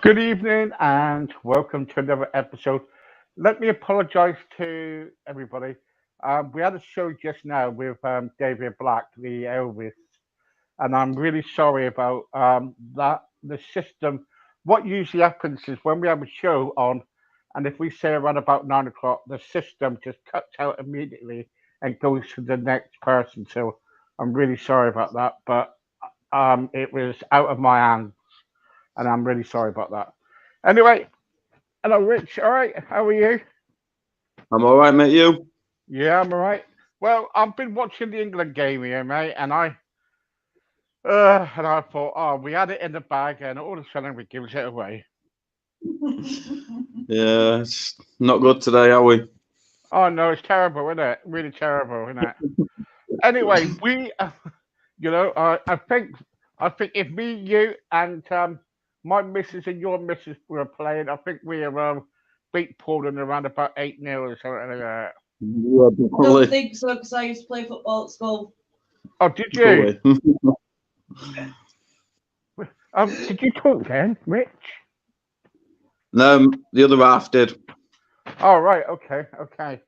Good evening and welcome to another episode. Let me apologise to everybody. We had a show just now with David Black, the Elvis, and I'm really sorry about that. The system, what usually happens is when we have a show on, and if we say around about 9 o'clock, the system just cuts out immediately and goes to the next person. So I'm really sorry about that, but it was out of my hands and I'm really sorry about that. Anyway, hello, Rich. All right, how are you? I'm all right, mate. You? Yeah, I'm all right. Well, I've been watching the England game here, mate, and I thought, oh, we had it in the bag, and all of a sudden we gives it away. Yeah, it's not good today, are we? Oh no, it's terrible, isn't it? Really terrible, isn't it? Anyway, I think if me, you, and my missus and your missus were playing, I think we beat Poland around about 8-0 or something like that. Yeah, Don't think so, because I used to play football at school. Oh, did you? Did you talk then, Rich? No, the other half did. Oh, right. Okay. Okay.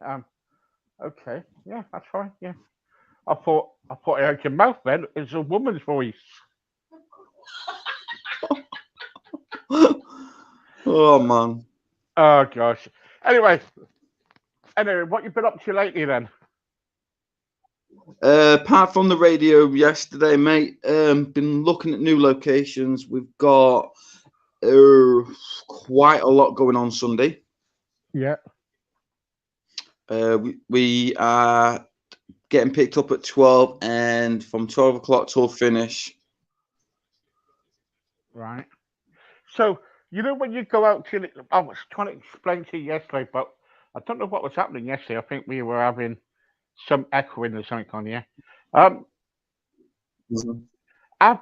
Yeah, that's fine. Yeah. I thought I heard your mouth then. It's a woman's voice. Oh man. Oh gosh. Anyway, what you been up to lately then? Apart from the radio yesterday, mate, been looking at new locations. We've got quite a lot going on Sunday. Yeah. We are getting picked up at 12, and from 12 o'clock till finish. Right. So when you go out to, I was trying to explain to you yesterday, but I don't know what was happening yesterday. I think we were having some echoing or something on here. Have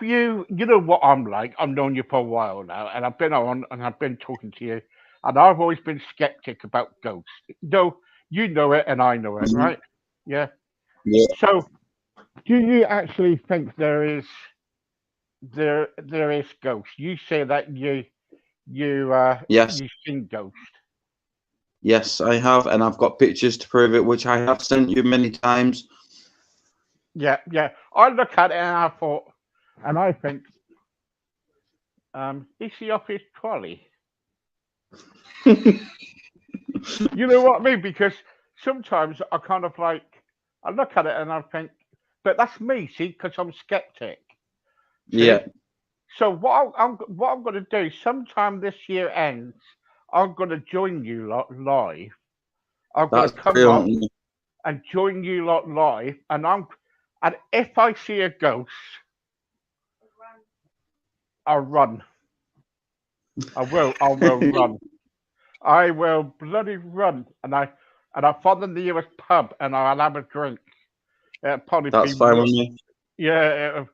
you know what I'm like? I've known you for a while now, and I've been on and I've been talking to you, and I've always been skeptic about ghosts. No, you know it, and I know it, right? Yeah. Yeah. So, do you actually think there is ghosts? You say that you Yes. you've seen ghosts. Yes, I have, and I've got pictures to prove it, which I have sent you many times. Yeah. I look at it and I thought, and I think, is he off his trolley? You know what I mean? Because sometimes I kind of like, I look at it and I think, but that's me, see, because I'm skeptic. See? Yeah. So what I'm going to do, sometime this year ends, I'm going to join you lot live. I'm going That's to come up brilliant. and join you lot live, and if I see a ghost, I'll run. I will run. I will bloody run, and I'll find the nearest pub, and I'll have a drink. It'll probably That's be fine with me. Yeah,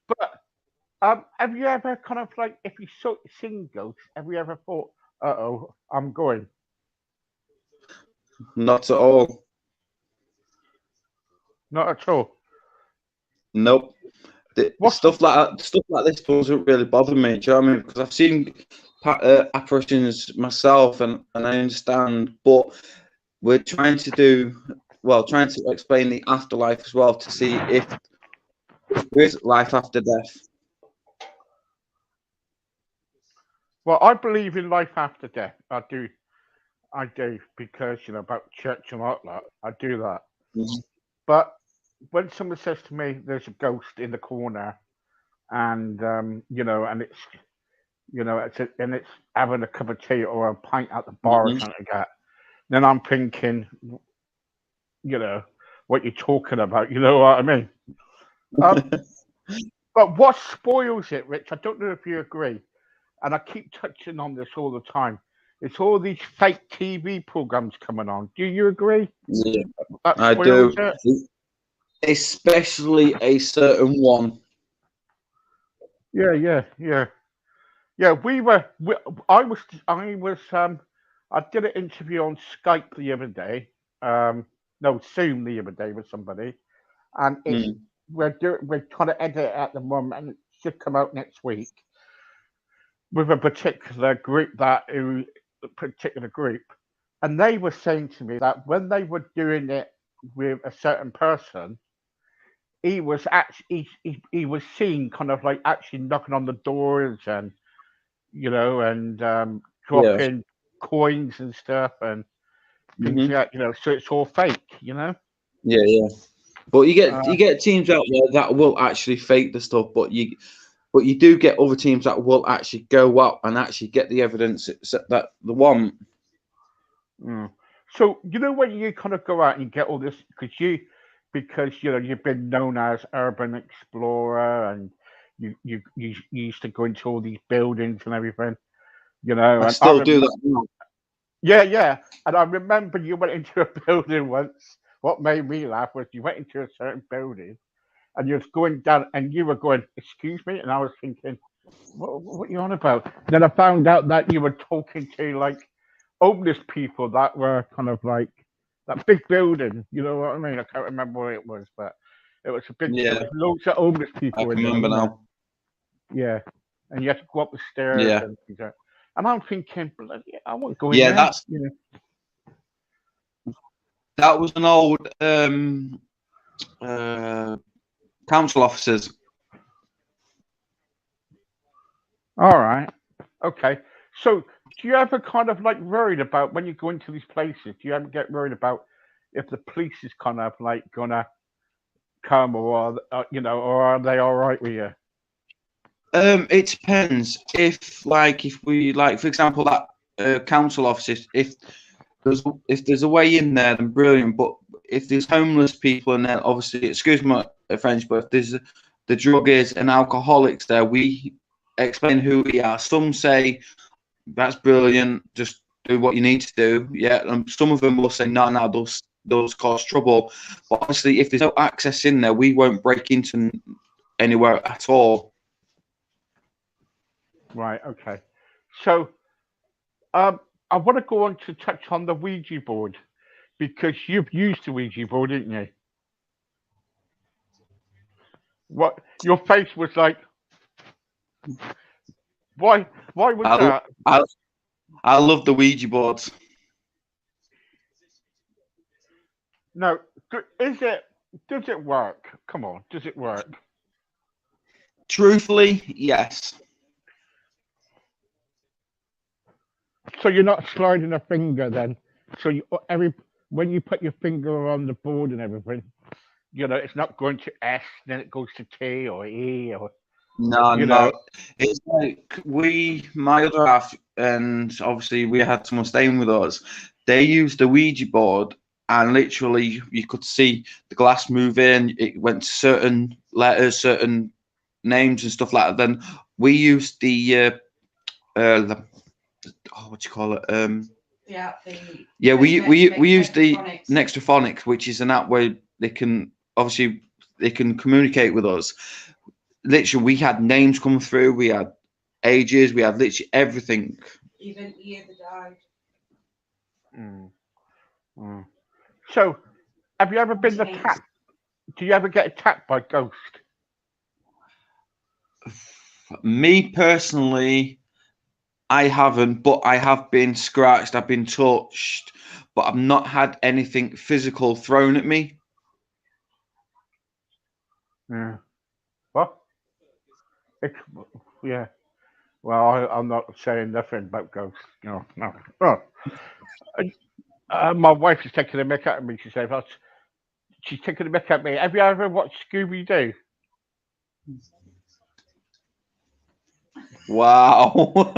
but have you ever kind of like, if you seen ghosts, have you ever thought, "Uh-oh, I'm going"? Not at all. Not at all. Nope. What? Stuff like this doesn't really bother me. Do you know what I mean? Because I've seen apparitions myself, and I understand. But we're trying to explain the afterlife as well, to see if there is life after death. Well, I believe in life after death. I do, because about church and all that. I do that. Mhm. But when someone says to me, "There's a ghost in the corner," and and it's having a cup of tea or a pint at the bar or something like that, then I'm thinking, what you're talking about. You know what I mean? But what spoils it, Rich? I don't know if you agree. and I keep touching on this all the time. It's all these fake TV programs coming on. Do you agree? Yeah, That I spoils do. it. Especially a certain one. Yeah. I did an interview on Skype the other day. No, Zoom the other day with somebody, and Mm. we're trying to edit it at the moment, and it should come out next week with a particular group and they were saying to me that when they were doing it with a certain person, he was actually he was seen kind of like actually knocking on the doors and and Yeah. dropping coins and stuff and things Hmm. like that, so it's all fake, Yeah. But you Uh, get teams out there that will actually fake the stuff, but you do get other teams that will actually go out and actually get the evidence that they want. mm. So when you kind of go out and you get all this because you've been known as urban explorer and you used to go into all these buildings and everything, I and still do that now. yeah, and I remember you went into a building once. What made me laugh was you went into a certain building and you was going down and you were going, "Excuse me," and I was thinking, what are you on about? Then I found out that you were talking to like homeless people that were kind of like that big building. You know what I mean? I can't remember where it was, but it was a big. There Yeah, was loads of homeless I people can in there, remember wasn't now. there? Yeah, and you had to go up the stairs Yeah, and things like. And I'm thinking, bloody, I won't go in yeah. there. You know. That was an old council officers. All right. Okay. So, do you ever kind of like worried about when you go into these places? Do you ever get worried about if the police is kind of like gonna come, or or are they all right with you? It depends. If we like, for example, that council officers, if there's a way in there, then brilliant. But if there's homeless people and then obviously, excuse my French, but if there's the druggies and alcoholics there, we explain who we are. Some say that's brilliant, just do what you need to do. Yeah, and some of them will say no, those cause trouble. But honestly, if there's no access in there, we won't break into anywhere at all. Right. Okay. So, I want to go on to touch on the Ouija board because you've used the Ouija board, didn't you? What your face was like? Why? Why was I that? I, I love the Ouija boards. No. Is it? Does it work? Come on. Does it work? Truthfully, yes. So you're not sliding a finger then. So when you put your finger on the board and everything, it's not going to S, then it goes to T or E or No, you know. no. It's like my other half, and obviously we had someone staying with us. They used the Ouija board, and literally you could see the glass move in. It went to certain letters, certain names, and stuff like that. Then we used what do you call it? We used the Nextraphonics, which is an app where they can communicate with us. Literally, we had names come through, we had ages, we had literally everything. Even the year they died. Mm. Mm. So, have you ever been attacked? Do you ever get attacked by ghosts? Me personally, I haven't, but I have been scratched, I've been touched, but I've not had anything physical thrown at me. Yeah. What? Yeah. Well, I'm not saying nothing about ghosts. No. Oh. My wife is taking a mick at me. She said, she's taking a mick at me. Have you ever watched Scooby Doo? Wow.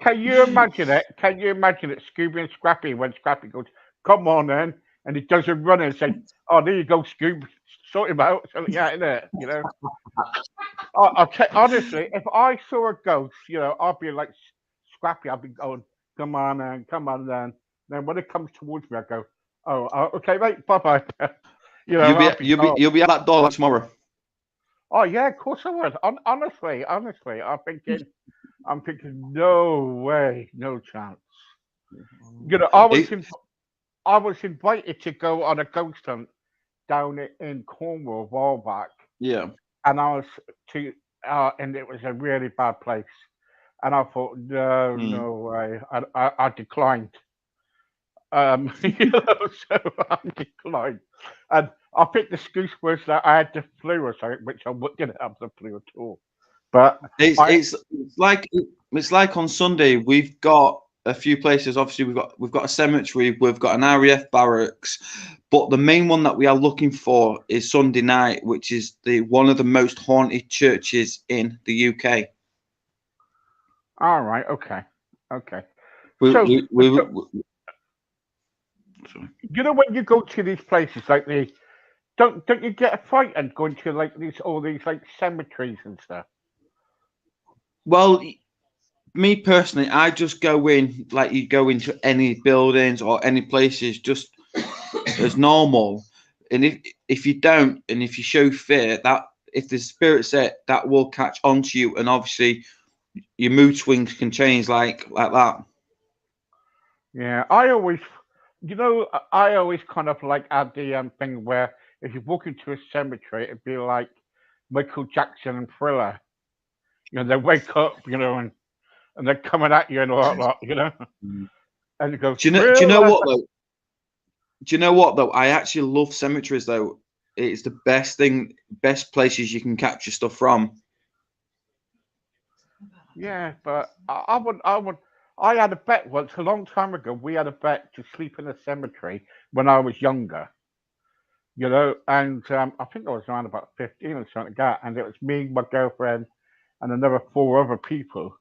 Can you imagine it? Can you imagine it? Scooby and Scrappy, when Scrappy goes, "Come on, then," and he does a run and says, "Oh, there you go, Scooby, sort him out." So yeah, innit? I'll tell honestly, if I saw a ghost, I'd be like scrappy. I'd be going, come on, then, come on, then. Then when it comes towards me, I go, okay, mate, bye bye. I'll be gone. You'll be at that door tomorrow. Oh yeah, of course I would. Honestly, I'm thinking, no way, no chance. I was invited to go on a ghost hunt down in Cornwall a while back, Yeah. and and it was a really bad place. And I thought, no, Mm. no way. I declined. So I declined. And I think the excuse was that I had the flu or something, which I didn't have the flu at all. But It's like on Sunday we've got a few places. Obviously, we've got a cemetery, we've got an RAF barracks, but the main one that we are looking for is Sunday night, which is one of the most haunted churches in the UK. all right, okay. Sorry. When you go to these places like don't you get frightened going to like all these like cemeteries and stuff? Well, me personally, I just go in like you go into any buildings or any places just as normal. And if you don't, and if you show fear, that if the spirit's there, that will catch on to you, and obviously your mood swings can change like that. Yeah, I always kind of like had the thing where if you walk into a cemetery, it'd be like Michael Jackson and Thriller. They wake up, and they're coming at you and all that, and you go, Do you know what though? Do you know what though? I actually love cemeteries though. It's the best places you can capture stuff from. Yeah, but I had a bet once a long time ago. We had a bet to sleep in a cemetery when I was younger, and I think I was around about 15 or something like that, and it was me, my girlfriend, and another four other people,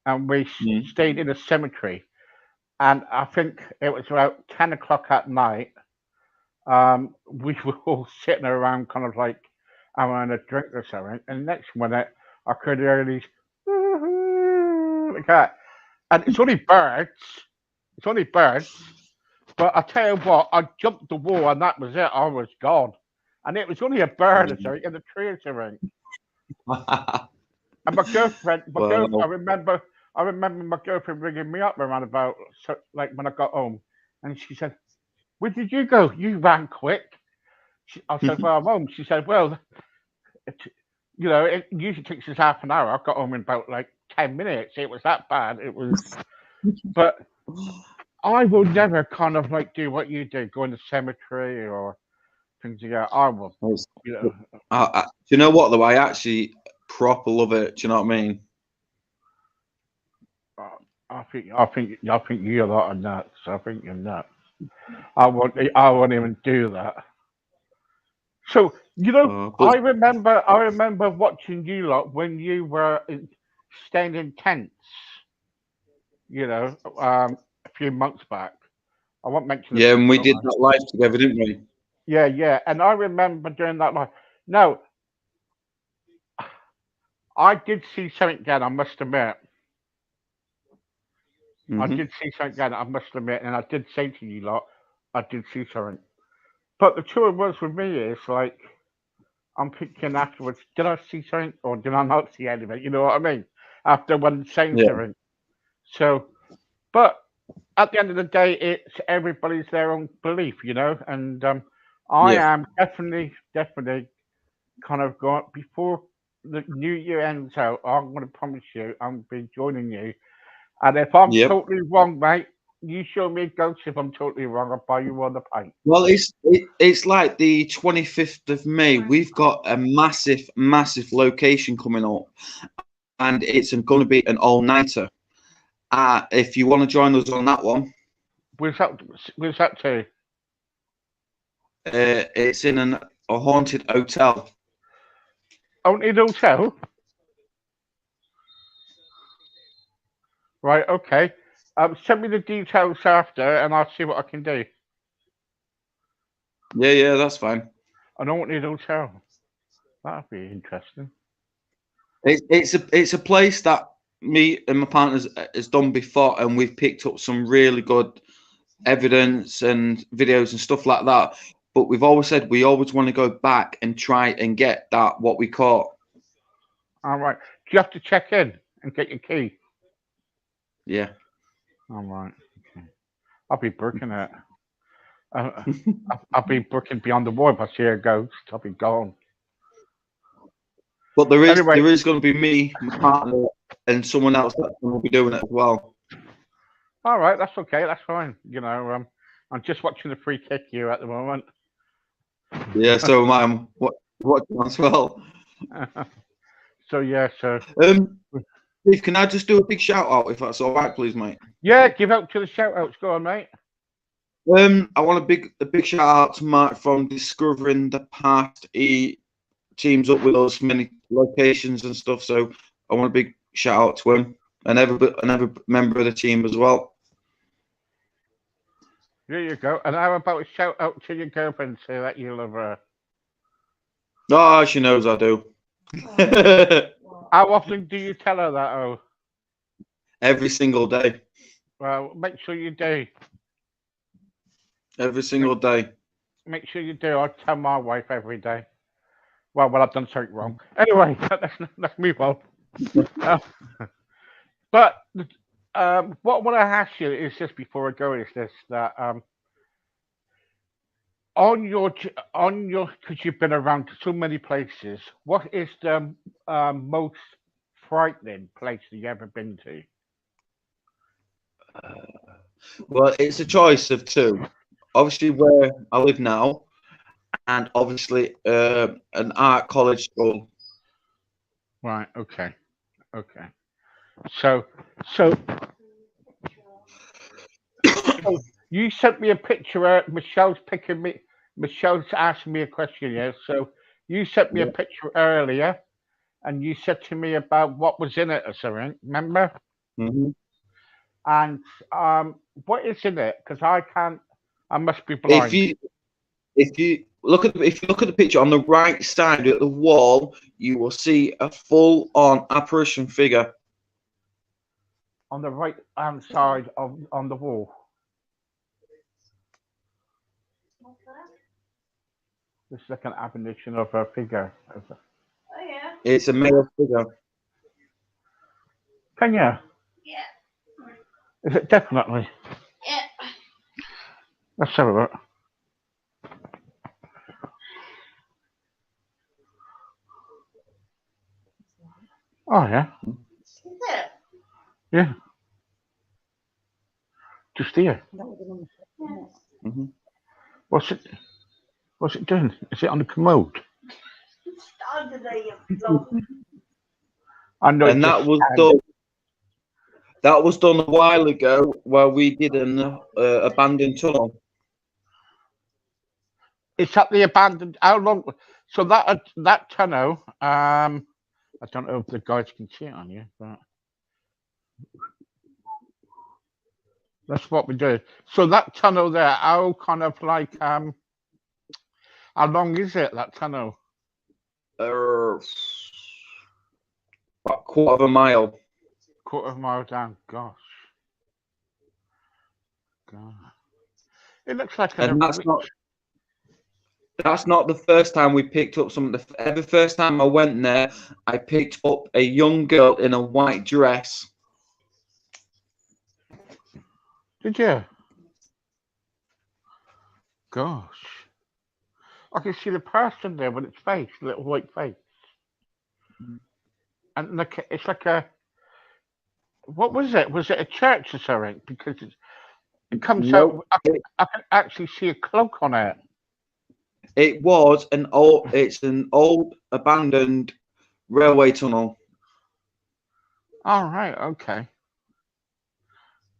and we stayed in a cemetery, and I think it was about 10 o'clock at night. We were all sitting around, kind of like having a drink or something, and next minute I could hear these like that, and it's only birds. It's only birds. But I tell you what, I jumped the wall and that was it. I was gone. And it was only a bird or something in the tree or something. And my girlfriend, I remember my girlfriend ringing me up around about, like when I got home. And she said, where did you go? You ran quick. I said, well, I'm home. She said, well, it usually takes us half an hour. I got home in about like 10 minutes. It was that bad. It was, but I will never kind of like do what you do, go in the cemetery or things like that. I will, do you know what though? I actually proper love it. Do you know what I mean? I think you're a lot of nuts. I think you're nuts. I won't even do that. So I remember watching you lot when you were staying in tents. A few months back. I won't mention. Yeah, and we did that live together, didn't we? Yeah, and I remember doing that live. No, I did see something again. I must admit. I did see something again. I must admit, and I did say to you lot, I did see something. But the trouble was with me is like, I'm thinking afterwards, did I see something or did I not see anything? You know what I mean? After one saying something. So, but at the end of the day, it's everybody's their own belief, and I am definitely kind of going before the new year ends out. I'm going to promise you, I'm going to be joining you. And if I'm totally wrong, mate, you show me a ghost. If I'm totally wrong, I'll buy you one a pint. Well, it's like the 25th of May. We've got a massive location coming up, and it's going to be an all-nighter. If you want to join us on that one, where's that to? It's in a haunted hotel. Haunted hotel? Right, okay. Send me the details after, and I'll see what I can do. Yeah, that's fine. An haunted hotel. That'd be interesting. It's a place that me and my partners has done before, and we've picked up some really good evidence and videos and stuff like that. But we've always said we always want to go back and try and get that what we caught. All right. Do you have to check in and get your key? Yeah. All right. Okay. I'll be booking it. I'll be booking Beyond the Wall. If I see a ghost, I'll be gone. But there is Anyway. going to be me, my partner, and someone else that will be doing it as well. All right, that's okay. That's fine. You know, I'm just watching the free kick here at the moment. Yeah, so I'm watching as well. So yeah, so Steve, can I just do a big shout out if that's all right, please, mate? Yeah, give out to the shout outs. Go on, mate. I want a big shout out to Mark from Discovering the Past. He teams up with us many locations and stuff, so I want a big shout out to him and every member of the team as well. There you go. And how about a shout out to your girlfriend? Say that you love her. Oh, she knows I do. How often do you tell her that? Oh, every single day. Well, make sure you do. Every single day. Make sure you do. I tell my wife every day. Well, I've done something wrong. Anyway, let's move on. But what I want to ask you is just before I go is this that on your because you've been around so many places, what is the most frightening place that you've ever been to? Well, it's a choice of two. Obviously, where I live now, and obviously an art college school. Right. Okay. Okay. So you sent me a picture. Michelle's asked me a question. Yeah. So you sent me a picture earlier, and you said to me about what was in it or something. Remember? Mm-hmm. And what is in it? Because I can't. I must be blind. If you look at the picture on the right side of the wall, you will see a full-on apparition figure. On the right hand side on the wall. This is like an apparition of a figure. Oh yeah. It's a male figure. Can you? Yeah. Is it definitely? Yeah. Let's have a look. Oh yeah. Is it? Yeah. Just here. Yeah. Mm-hmm. What's it doing? Is it on the commode? It's under there. I know. And that was done. That was done a while ago, where we did an abandoned tunnel. It's at the abandoned. How long? So that tunnel. I don't know if the guys can see it on you, but that's what we do. So that tunnel there, how kind of like how long is it, that tunnel? About a quarter of a mile. Quarter of a mile down. Gosh. God. It looks like And that's not the first time we picked up something. The first time I went there, I picked up a young girl in a white dress. Did you? Gosh. I can see the person there with its face, little white face. And look, it's like a. What was it? Was it a church or something? Because it comes Nope. out. I can actually see a cloak on it. It was an old. It's an old abandoned railway tunnel. All right. Okay.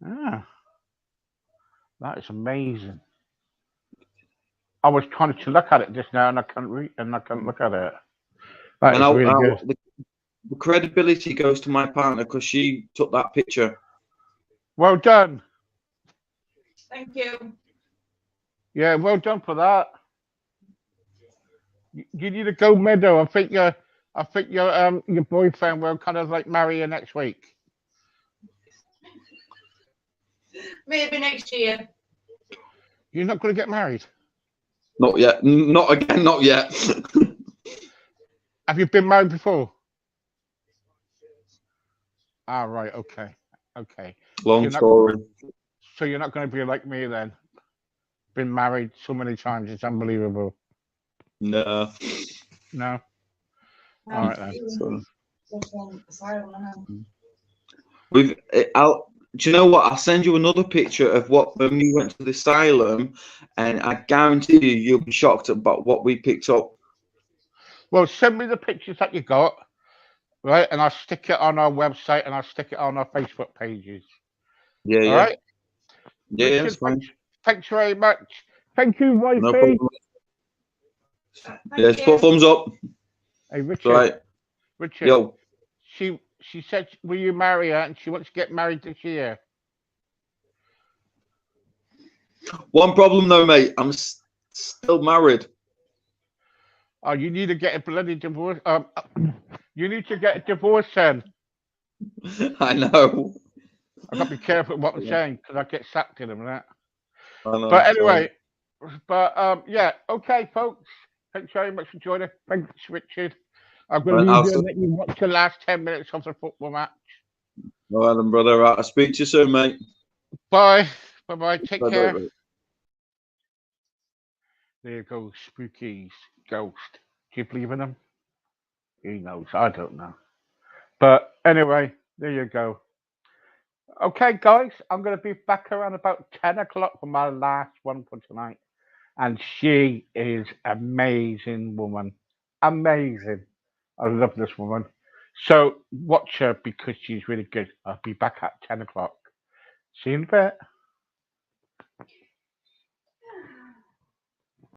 Yeah. That is amazing. I was trying to look at it just now, and I couldn't read, and I couldn't look at it. That is really good. The credibility goes to my partner because she took that picture. Well done. Thank you. Yeah, well done for that. You need a gold medal. I I think your boyfriend will kind of like marry you next week. Maybe next year. You're not going to get married. Not yet. Not again. Not yet. Have you been married before? Ah, right. Okay. Okay. Long You're not- story. So you're not going to be like me then. Been married so many times, it's unbelievable. No. No. All right then. So, we've. Do you know what? I'll send you another picture of what when we went to the asylum, and I guarantee you'll be shocked about what we picked up. Well, send me the pictures that you got, right? And I'll stick it on our website and I'll stick it on our Facebook pages. Yeah, All yeah. right. Yeah, Richard, it's fine. thanks very much. Thank you, wifey. No problem. Yeah, just put a thumbs up. Hey, Richard. Right. Richard. Yo. She said, will you marry her? And she wants to get married this year. One problem though, mate. I'm still married. Oh, you need to get a bloody divorce. You need to get a divorce then. I know. I've got to be careful what I'm saying because I get sacked in a minute. I know. But anyway, yeah, okay, folks. Thanks very much for joining. Thanks, Richard. I'm going to leave you and let you watch the last 10 minutes of the football match. All right, then, brother. Right, I'll speak to you soon, mate. Bye. Bye-bye. Take Bye, care. bye, bye. There goes Spooky's ghost. Do you believe in them? He knows. I don't know. But anyway, there you go. Okay, guys, I'm going to be back around about 10 o'clock for my last one for tonight. And she is amazing woman. Amazing. I love this woman. So watch her because she's really good. I'll be back at 10 o'clock. See you in a bit.